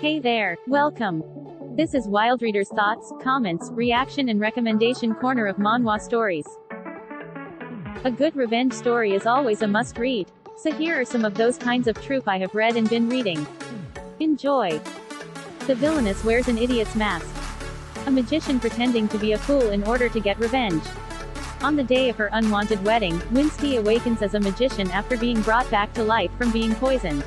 Hey there, welcome. This is Wildreader's thoughts, comments, reaction and recommendation corner of Manhwa stories. A good revenge story is always a must-read. So here are some of those kinds of troupe I have read and been reading. Enjoy. The villainous wears an idiot's mask. A magician pretending to be a fool in order to get revenge. On the day of her unwanted wedding, Winsky awakens as a magician after being brought back to life from being poisoned.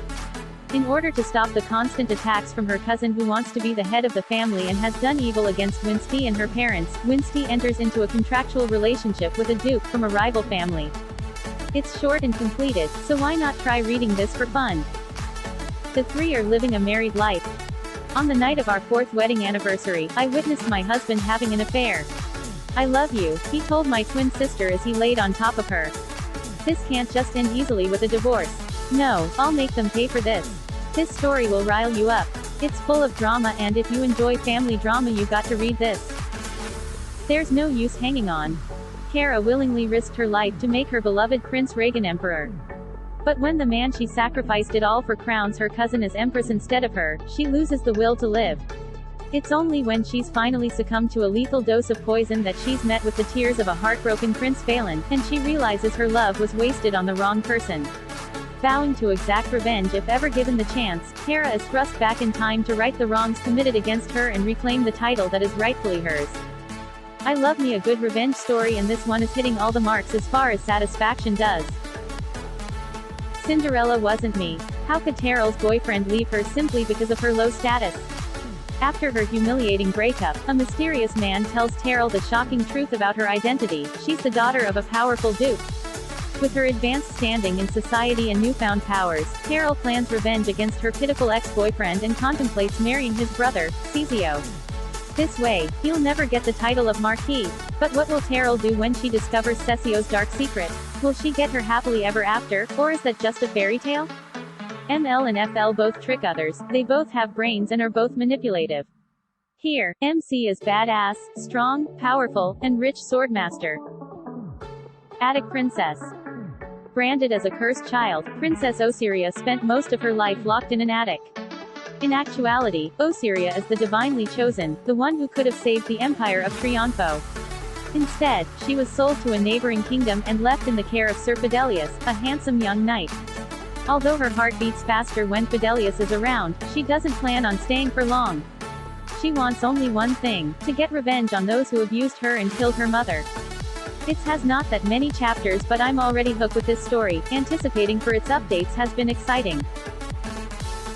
In order to stop the constant attacks from her cousin who wants to be the head of the family and has done evil against Winsky and her parents, Winsky enters into a contractual relationship with a duke from a rival family. It's short and completed, so why not try reading this for fun? The three are living a married life. On the night of our 4th wedding anniversary, I witnessed my husband having an affair. "I love you," he told my twin sister as he laid on top of her. This can't just end easily with a divorce. No, I'll make them pay for this. This story will rile you up. It's full of drama and if you enjoy family drama you got to read this. There's no use hanging on. Kara willingly risked her life to make her beloved Prince Reagan emperor. But when the man she sacrificed it all for crowns her cousin as empress instead of her, she loses the will to live. It's only when she's finally succumbed to a lethal dose of poison that she's met with the tears of a heartbroken Prince Phelan, and she realizes her love was wasted on the wrong person. Vowing to exact revenge if ever given the chance, Kara is thrust back in time to right the wrongs committed against her and reclaim the title that is rightfully hers. I love me a good revenge story and this one is hitting all the marks as far as satisfaction does. Cinderella wasn't me. How could Terrell's boyfriend leave her simply because of her low status? After her humiliating breakup, a mysterious man tells Terrell the shocking truth about her identity: she's the daughter of a powerful duke. With her advanced standing in society and newfound powers, Terrell plans revenge against her pitiful ex-boyfriend and contemplates marrying his brother, Cezio. This way, he'll never get the title of Marquis. But what will Terrell do when she discovers Cecio's dark secret? Will she get her happily ever after, or is that just a fairy tale? ML and FL both trick others, they both have brains and are both manipulative. Here, MC is badass, strong, powerful, and rich swordmaster. Attic Princess. Branded as a cursed child, Princess Osiria spent most of her life locked in an attic. In actuality, Osiria is the divinely chosen, the one who could have saved the Empire of Triunfo. Instead, she was sold to a neighboring kingdom and left in the care of Sir Fidelius, a handsome young knight. Although her heart beats faster when Fidelius is around, she doesn't plan on staying for long. She wants only one thing: to get revenge on those who abused her and killed her mother. It has not that many chapters but I'm already hooked with this story, anticipating for its updates has been exciting.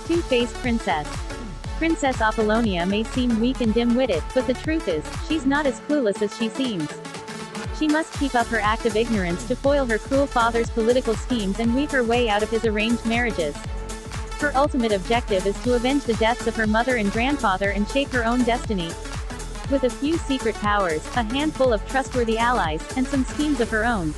Two-Faced Princess. Princess Apollonia may seem weak and dim-witted, but the truth is, she's not as clueless as she seems. She must keep up her act of ignorance to foil her cruel father's political schemes and weave her way out of his arranged marriages. Her ultimate objective is to avenge the deaths of her mother and grandfather and shape her own destiny. With a few secret powers, a handful of trustworthy allies, and some schemes of her own.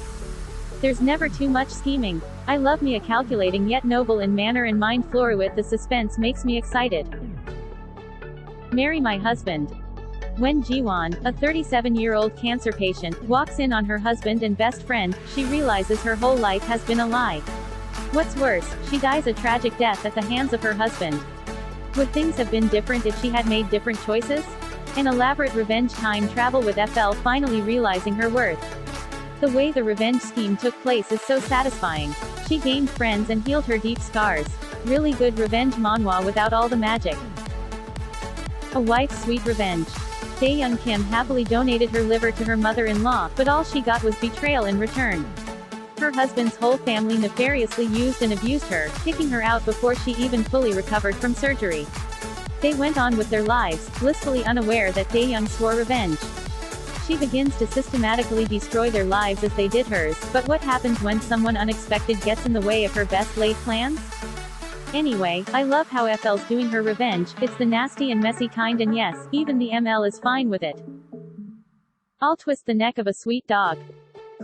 There's never too much scheming. I love me a calculating yet noble in manner and mind Florowit. The suspense makes me excited. Marry My Husband. When Jiwon, a 37-year-old cancer patient, walks in on her husband and best friend, she realizes her whole life has been a lie. What's worse, she dies a tragic death at the hands of her husband. Would things have been different if she had made different choices? An elaborate revenge time travel with FL finally realizing her worth. The way the revenge scheme took place is so satisfying. She gained friends and healed her deep scars. Really good revenge manhwa without all the magic. A Wife's Sweet Revenge. Daeyoung Kim happily donated her liver to her mother-in-law, but all she got was betrayal in return. Her husband's whole family nefariously used and abused her, kicking her out before she even fully recovered from surgery. They went on with their lives, blissfully unaware that Daeyoung swore revenge. She begins to systematically destroy their lives as they did hers, but what happens when someone unexpected gets in the way of her best laid plans? Anyway, I love how FL's doing her revenge. It's the nasty and messy kind, and yes, even the ML is fine with it. I'll twist the neck of a sweet dog.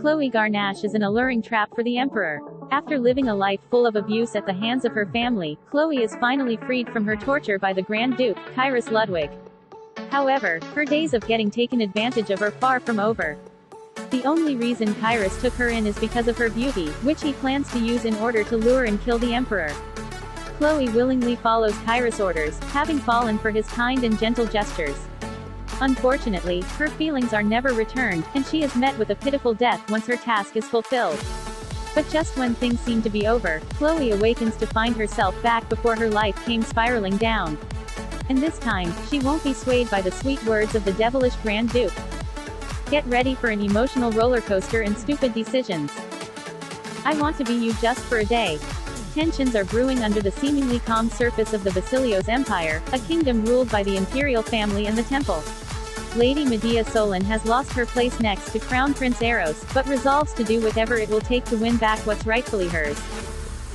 Chloe Garnash is an alluring trap for the Emperor. After living a life full of abuse at the hands of her family, Chloe is finally freed from her torture by the Grand Duke, Kyrus Ludwig. However, her days of getting taken advantage of are far from over. The only reason Kyrus took her in is because of her beauty, which he plans to use in order to lure and kill the Emperor. Chloe willingly follows Kairos' orders, having fallen for his kind and gentle gestures. Unfortunately, her feelings are never returned, and she is met with a pitiful death once her task is fulfilled. But just when things seem to be over, Chloe awakens to find herself back before her life came spiraling down. And this time, she won't be swayed by the sweet words of the devilish Grand Duke. Get ready for an emotional roller coaster and stupid decisions. I want to be you just for a day. Tensions are brewing under the seemingly calm surface of the Basilios Empire, a kingdom ruled by the imperial family and the temple. Lady Medea Solon has lost her place next to Crown Prince Eros, but resolves to do whatever it will take to win back what's rightfully hers.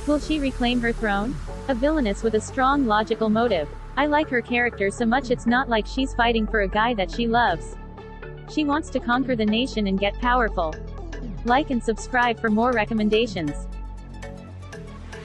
Will she reclaim her throne? A villainous with a strong logical motive. I like her character so much it's not like she's fighting for a guy that she loves. She wants to conquer the nation and get powerful. Like and subscribe for more recommendations.